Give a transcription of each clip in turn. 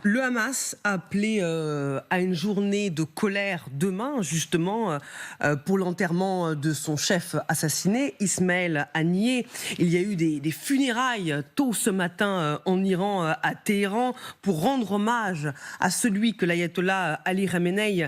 Le Hamas a appelé à une journée de colère demain, justement, pour l'enterrement de son chef assassiné, Ismaël Haniyeh. Il y a eu des funérailles tôt ce matin en Iran, à Téhéran, pour rendre hommage à celui que l'ayatollah Ali Khamenei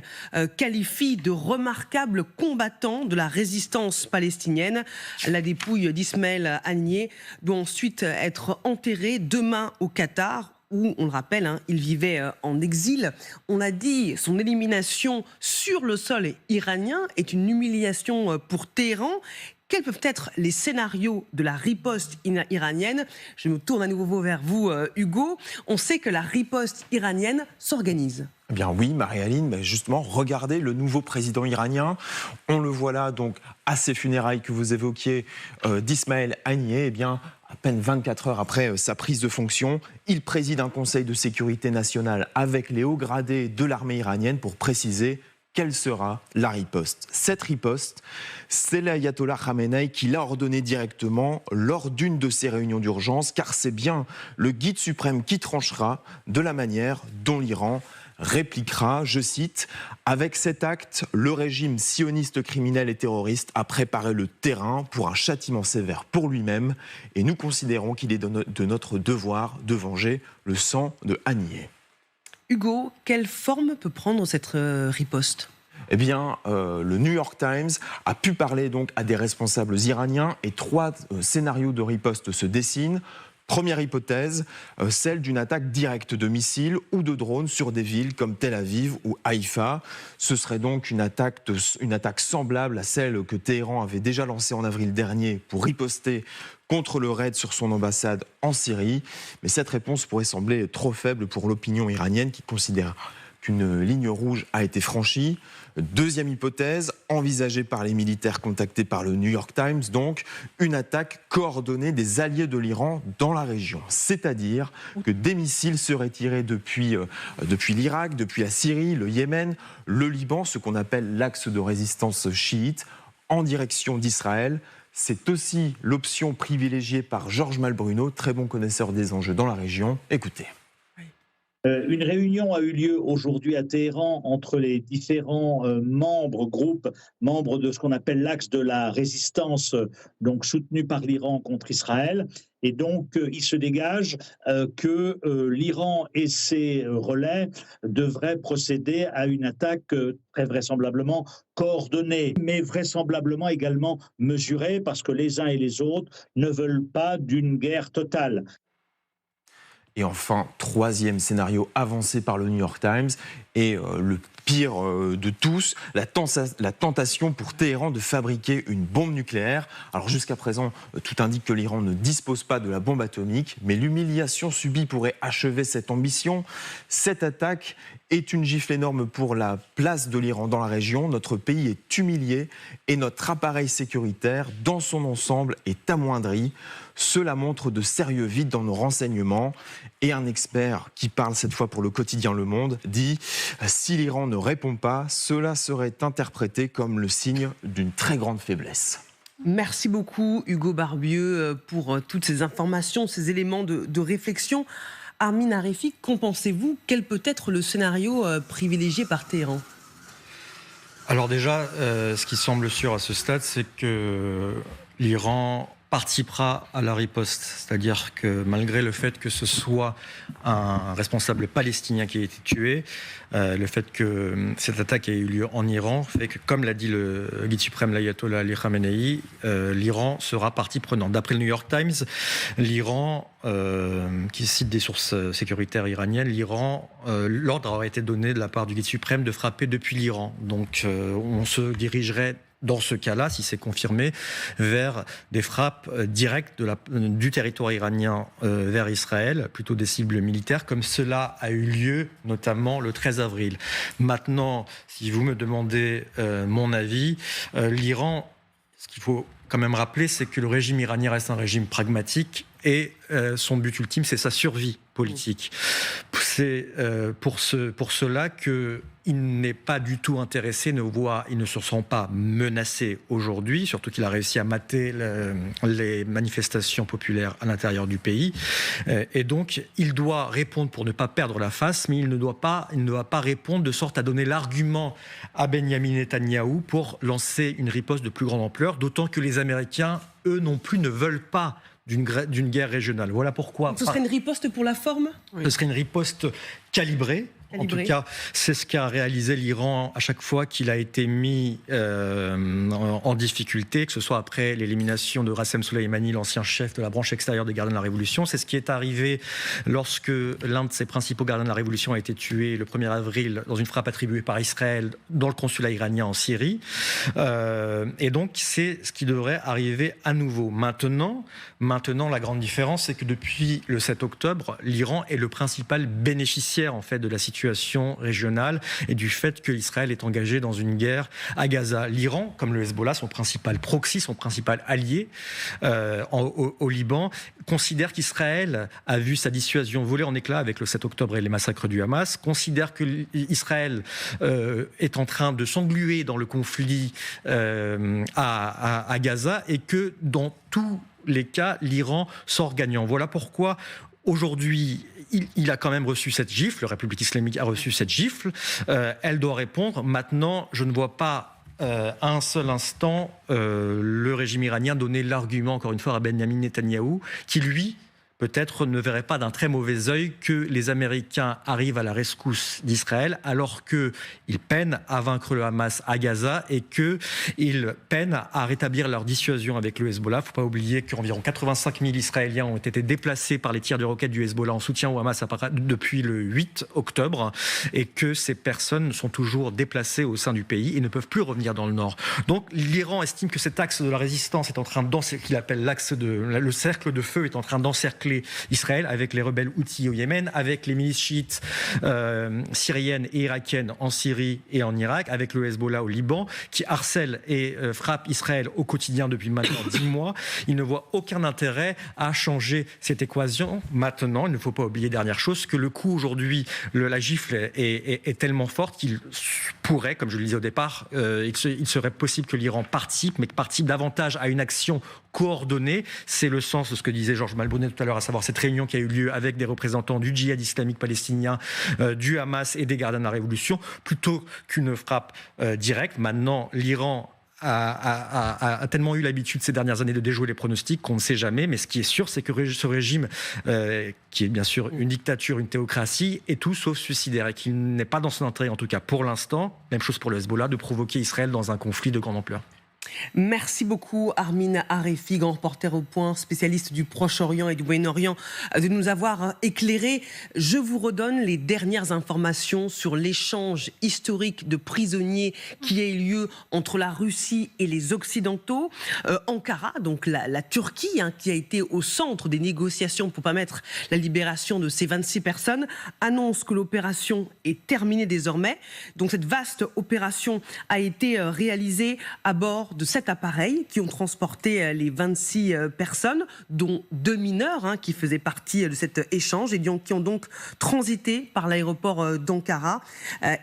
qualifie de remarquable combattant de la résistance palestinienne. La dépouille d'Ismaël Haniyeh doit ensuite être enterrée demain au Qatar, où, on le rappelle, il vivait en exil. On a dit son élimination sur le sol iranien est une humiliation pour Téhéran. Quels peuvent être les scénarios de la riposte iranienne? Je me tourne à nouveau vers vous, Hugo. On sait que la riposte iranienne s'organise. Eh bien oui, Marie-Aline, mais justement, regardez le nouveau président iranien. On le voit là, donc, à ces funérailles que vous évoquiez d'Ismaël Haniyeh. Eh bien, à peine 24 heures après sa prise de fonction, il préside un conseil de sécurité nationale avec les hauts gradés de l'armée iranienne pour préciser quelle sera la riposte. Cette riposte, c'est l'ayatollah Khamenei qui l'a ordonnée directement lors d'une de ses réunions d'urgence, car c'est bien le guide suprême qui tranchera de la manière dont l'Iran répliquera, je cite, « Avec cet acte, le régime sioniste criminel et terroriste a préparé le terrain pour un châtiment sévère pour lui-même et nous considérons qu'il est de notre devoir de venger le sang de Haniyeh. » Hugo, quelle forme peut prendre cette riposte ? Eh bien, le New York Times a pu parler donc à des responsables iraniens et 3 scénarios de riposte se dessinent. Première hypothèse, celle d'une attaque directe de missiles ou de drones sur des villes comme Tel Aviv ou Haïfa. Ce serait donc une attaque semblable à celle que Téhéran avait déjà lancée en avril dernier pour riposter contre le raid sur son ambassade en Syrie. Mais cette réponse pourrait sembler trop faible pour l'opinion iranienne qui considère qu'une ligne rouge a été franchie. Deuxième hypothèse, envisagée par les militaires contactés par le New York Times, donc une attaque coordonnée des alliés de l'Iran dans la région. C'est-à-dire que des missiles seraient tirés depuis l'Irak, depuis la Syrie, le Yémen, le Liban, ce qu'on appelle l'axe de résistance chiite, en direction d'Israël. C'est aussi l'option privilégiée par Georges Malbruno, très bon connaisseur des enjeux dans la région. Écoutez. Une réunion a eu lieu aujourd'hui à Téhéran entre les différents groupes membres de ce qu'on appelle l'axe de la résistance, donc soutenu par l'Iran contre Israël. Et donc, il se dégage que l'Iran et ses relais devraient procéder à une attaque très vraisemblablement coordonnée, mais vraisemblablement également mesurée, parce que les uns et les autres ne veulent pas d'une guerre totale. Et enfin, 3e scénario avancé par le New York Times, et le pire de tous, la tentation pour Téhéran de fabriquer une bombe nucléaire. Alors jusqu'à présent, tout indique que l'Iran ne dispose pas de la bombe atomique, mais l'humiliation subie pourrait achever cette ambition. Cette attaque est une gifle énorme pour la place de l'Iran dans la région. Notre pays est humilié et notre appareil sécuritaire dans son ensemble est amoindri. Cela montre de sérieux vides dans nos renseignements. Et un expert qui parle cette fois pour le quotidien Le Monde dit « Si l'Iran ne répond pas, cela serait interprété comme le signe d'une très grande faiblesse ». Merci beaucoup Hugo Barbieux pour toutes ces informations, ces éléments de réflexion. Armin Harefi, qu'en pensez-vous? Quel peut être le scénario privilégié par Téhéran? Alors déjà, ce qui semble sûr à ce stade, c'est que l'Iran participera à la riposte. C'est-à-dire que malgré le fait que ce soit un responsable palestinien qui a été tué, le fait que cette attaque ait eu lieu en Iran fait que, comme l'a dit le guide suprême, l'ayatollah Ali Khamenei, l'Iran sera partie prenante. D'après le New York Times, l'Iran, qui cite des sources sécuritaires iraniennes, l'ordre aurait été donné de la part du guide suprême de frapper depuis l'Iran. Donc on se dirigerait dans ce cas-là, si c'est confirmé, vers des frappes directes du territoire iranien vers Israël, plutôt des cibles militaires, comme cela a eu lieu notamment le 13 avril. Maintenant, si vous me demandez mon avis, l'Iran, ce qu'il faut quand même rappeler, c'est que le régime iranien reste un régime pragmatique et son but ultime, c'est sa survie politique. C'est pour cela que il n'est pas du tout intéressé, il ne se sent pas menacé aujourd'hui, surtout qu'il a réussi à mater les manifestations populaires à l'intérieur du pays. Et donc, il doit répondre pour ne pas perdre la face, mais il ne doit pas répondre de sorte à donner l'argument à Benyamin Netanyahou pour lancer une riposte de plus grande ampleur, d'autant que les Américains, eux non plus, ne veulent pas d'une guerre régionale. Voilà pourquoi... Ce serait une riposte pour la forme ? Ce serait une riposte calibrée. En tout cas, c'est ce qu'a réalisé l'Iran à chaque fois qu'il a été mis en difficulté, que ce soit après l'élimination de Rassem Soleimani, l'ancien chef de la branche extérieure des gardiens de la Révolution. C'est ce qui est arrivé lorsque l'un de ses principaux gardiens de la Révolution a été tué le 1er avril dans une frappe attribuée par Israël dans le consulat iranien en Syrie. Et donc, c'est ce qui devrait arriver à nouveau. Maintenant, la grande différence, c'est que depuis le 7 octobre, l'Iran est le principal bénéficiaire en fait de la situation régionale et du fait qu'Israël est engagé dans une guerre à Gaza. L'Iran, comme le Hezbollah, son principal proxy, son principal allié au Liban, considère qu'Israël a vu sa dissuasion voler en éclats avec le 7 octobre et les massacres du Hamas, considère qu'Israël est en train de s'engluer dans le conflit à Gaza et que dans tous les cas, l'Iran sort gagnant. Voilà pourquoi aujourd'hui, il a quand même reçu cette gifle, la République islamique a reçu cette gifle, elle doit répondre. Maintenant, je ne vois pas à un seul instant le régime iranien donner l'argument, encore une fois, à Benyamin Netanyahou, qui lui, peut-être ne verrait pas d'un très mauvais œil que les Américains arrivent à la rescousse d'Israël alors qu'ils peinent à vaincre le Hamas à Gaza et qu'ils peinent à rétablir leur dissuasion avec le Hezbollah. Il ne faut pas oublier qu'environ 85 000 Israéliens ont été déplacés par les tirs de roquettes du Hezbollah en soutien au Hamas depuis le 8 octobre et que ces personnes sont toujours déplacées au sein du pays et ne peuvent plus revenir dans le nord. Donc l'Iran estime que cet axe de la résistance est en train qu'il appelle le cercle de feu est en train d'encercler Israël avec les rebelles houthis au Yémen, avec les milices chiites syriennes et irakiennes en Syrie et en Irak, avec le Hezbollah au Liban, qui harcèle et frappe Israël au quotidien depuis maintenant 10 mois. Il ne voit aucun intérêt à changer cette équation. Maintenant, il ne faut pas oublier, dernière chose, que le coup aujourd'hui, la gifle est tellement forte qu'il pourrait, comme je le disais au départ, il serait possible que l'Iran participe, mais que participe davantage à une action coordonnée. C'est le sens de ce que disait Georges Malbonnet tout à l'heure, à savoir cette réunion qui a eu lieu avec des représentants du djihad islamique palestinien, du Hamas et des gardiens de la Révolution, plutôt qu'une frappe directe. Maintenant, l'Iran a tellement eu l'habitude ces dernières années de déjouer les pronostics qu'on ne sait jamais, mais ce qui est sûr, c'est que ce régime, qui est bien sûr une dictature, une théocratie, est tout sauf suicidaire et qu'il n'est pas dans son intérêt, en tout cas pour l'instant, même chose pour le Hezbollah, de provoquer Israël dans un conflit de grande ampleur. Merci beaucoup Armin Arefi, grand reporter au Point, spécialiste du Proche-Orient et du Moyen-Orient, de nous avoir éclairé. Je vous redonne les dernières informations sur l'échange historique de prisonniers qui a eu lieu entre la Russie et les Occidentaux. Ankara, donc la Turquie, qui a été au centre des négociations pour permettre la libération de ces 26 personnes, annonce que l'opération est terminée désormais. Donc cette vaste opération a été réalisée à bord de 7 appareils qui ont transporté les 26 personnes, dont 2 mineurs qui faisaient partie de cet échange et qui ont donc transité par l'aéroport d'Ankara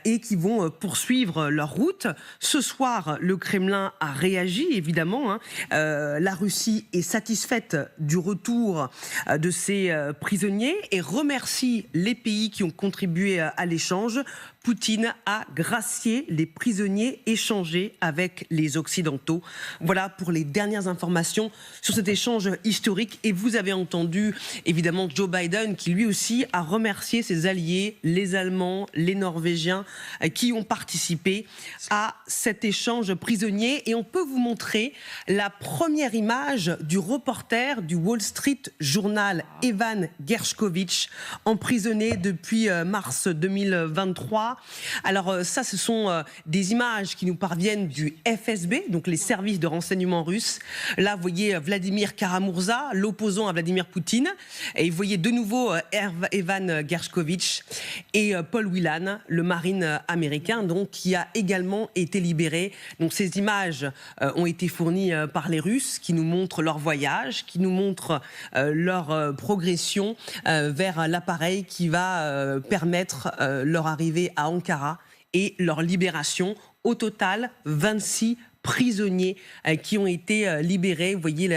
et qui vont poursuivre leur route. Ce soir, le Kremlin a réagi, évidemment. La Russie est satisfaite du retour de ces prisonniers et remercie les pays qui ont contribué à l'échange. Poutine a gracié les prisonniers échangés avec les Occidentaux. Voilà pour les dernières informations sur cet échange historique. Et vous avez entendu évidemment Joe Biden qui lui aussi a remercié ses alliés, les Allemands, les Norvégiens, qui ont participé à cet échange prisonnier. Et on peut vous montrer la première image du reporter du Wall Street Journal, Evan Gershkovich, emprisonné depuis mars 2023. Alors ça, ce sont des images qui nous parviennent du FSB, donc donc les services de renseignement russes. Là, vous voyez Vladimir Karamurza, l'opposant à Vladimir Poutine. Et vous voyez de nouveau Evan Gershkovich et Paul Whelan, le marine américain, donc, qui a également été libéré. Donc ces images ont été fournies par les Russes, qui nous montrent leur voyage, qui nous montrent leur progression vers l'appareil qui va permettre leur arrivée à Ankara et leur libération. Au total, 26 prisonniers qui ont été libérés. Vous voyez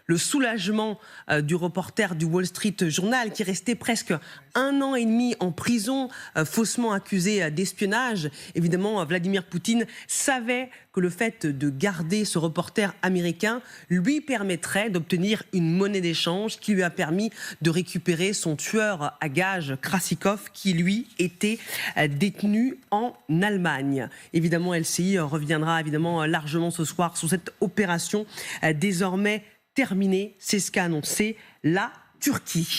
le soulagement du reporter du Wall Street Journal qui restait presque 1 an et demi en prison, faussement accusé d'espionnage. Évidemment, Vladimir Poutine savait que le fait de garder ce reporter américain lui permettrait d'obtenir une monnaie d'échange qui lui a permis de récupérer son tueur à gages Krasikov qui, lui, était détenu en Allemagne. Évidemment, LCI reviendra largement ce soir sur cette opération désormais terminée. C'est ce qu'a annoncé la Turquie.